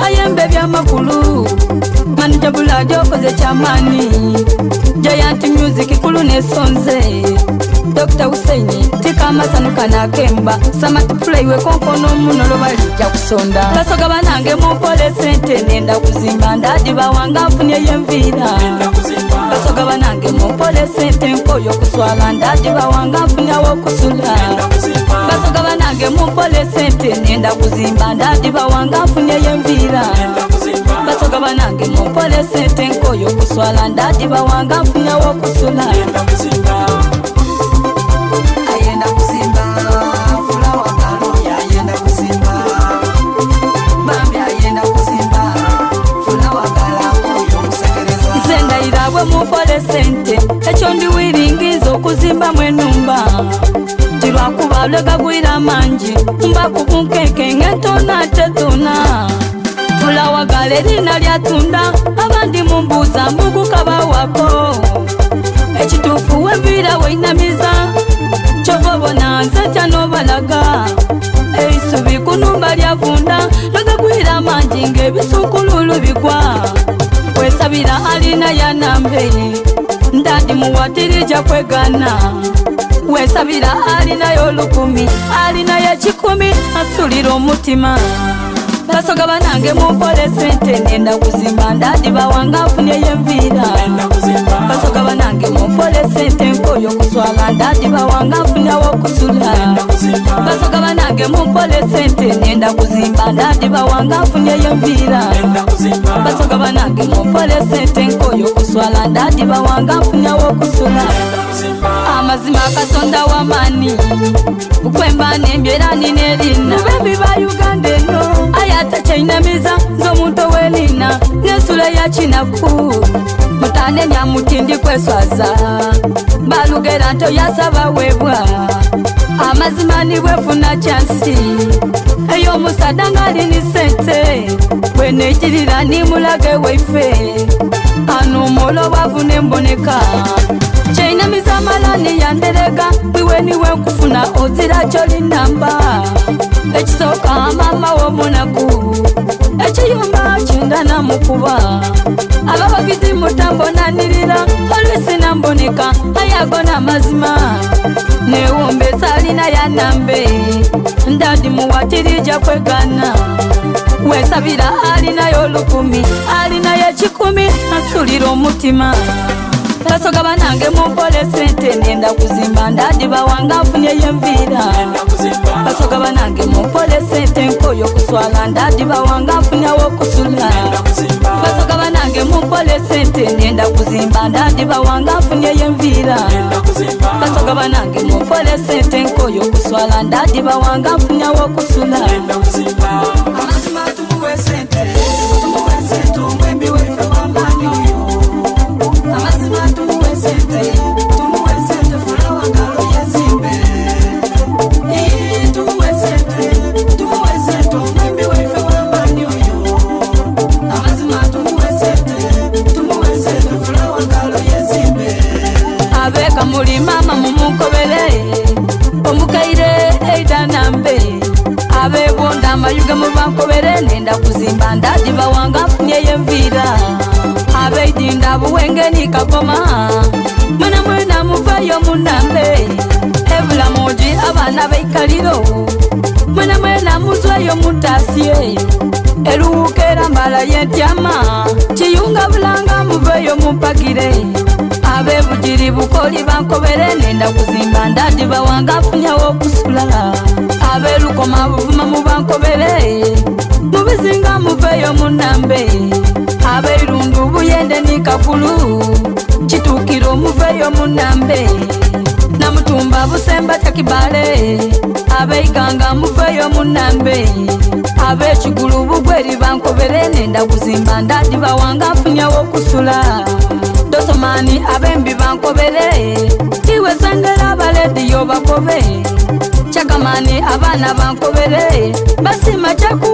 ayembe byamakulu manager Buladi okoze chamani Giant Music kulu nesonze Dr. Hussein tika masanuka na kemba Samati play we konkono muno balija kusonda Basoga banange mupole sente nenda kuzimba ndadi bawanga mfunye yemvira Basoga banange mupole sente nkoyo kuswala ndadi bawanga mfunye wokusula Basoga banange mupole sente nenda kuzimba ndadi bawanga mfunye yemvira Basoga banange mupole sente nkoyo kuswala ndadi bawanga mfunye wokusula Ayenda kusimba fulawa kalo ayenda kusimba Bambi ayenda kusimba fulawa kala koyo musekereza Zenda irabwe mupole sente echo ndi wiringizo kuzimba mwenumba Jirwa kubaleka gwira manji mba kukunkeke ngetona tetona Fulawa kala lina lyatunda abandi mumbuza mbugu kaba wako Echitufu wevira wainamiza Chovobona nzeta nobalaga Eisubi kunumba lyavunda Lagagwira manjinge bisukululu bigwa Wesabira alina ya nambe Ndadi muwatirija kwegana Wesabira alina yolukumi Alina ya chikumi asuliro mutima Basoga banange mupole sente nenda kuzimba ndadi bawanga mfunye yemvira Basoga banange mupole sente nkoyo kuswala ndadi bawanga mfunye wokusula Basoga banange mupole sente nenda kuzimba ndadi bawanga mfunye yemvira Basoga banange mupole sente nkoyo kuswala ndadi bawanga mfunye wokusula Amazima katonda wamani Ukwemba nembyera ninerina Bebi ba Uganda no Ayata chainamiza nzomuntu welina Nesula ya chinaku Mutane nyamutindi kweswaza Balugera nto yasaba webwa Amazima ni wefuna chansi Eyo musadangali ni sente Wenejirira ni mulage weife Anu molo wavune mboneka Chaina mizamalani yanderega Wiwe niwe nkufuna ozira choli namba Echisoka mama wo munaku Echiyumba chindana mukuba Ababagizi mutambo nanirira Olwisi namboneka ayagona mazima Neumbe salina ya nambe Ndadi muwatirija kwegana Wesabira alina yolukumi Alina ya chikumi asuliro mutima Basoga banange mupole sente nenda kuzimba ndadi bawanga mfunye yemvira Basoga banange mupole sente nkoyo kuswala ndadi bawanga mfunye wokusula Basoga banange mupole sente nenda kuzimba ndadi bawanga mfunye yemvira Basoga banange mupole sente nkoyo kuswala ndadi bawanga mfunye wokusula Amazima tumuwe sente umwembi wefe wamani uyo Amazima tumuwe sente fulawa kalo yezimbe Tumuwe sente umwembi wefe wamani uyo Amazima tumuwe sente fulawa kalo yezimbe Abeka muli mama mumukobele Omukaire eidanambe Abebonda mayuga mubankobele nenda kuzimba ndadi bawanga mfunye yemvira Abeidinda buwenge ni kagoma Mwena muvayo munambe Ebula moji abana beikaliro Mwena muzwayo mutasye Eluukera mbala yentyama Chiyunga bulanga muvayo mupagire Abebujiri bukoli bankobere nenda kuzimba ndadi bawanga mfunye wokusula Abelukoma buvuma mubankobere Mubizinga muvayo munambe Abeirundu buyende ni kakulu Chitukiro muveyo munambe Namutumba busemba takibale Abeiganga muveyo munambe Abechigulu bugweri bankobere nenda kuzimba ndadi bawanga mfunye wokusula Dosomani abembi bankobere Iwe sangera baledi yo bakobe Chakamani abana bankobere Basima chaku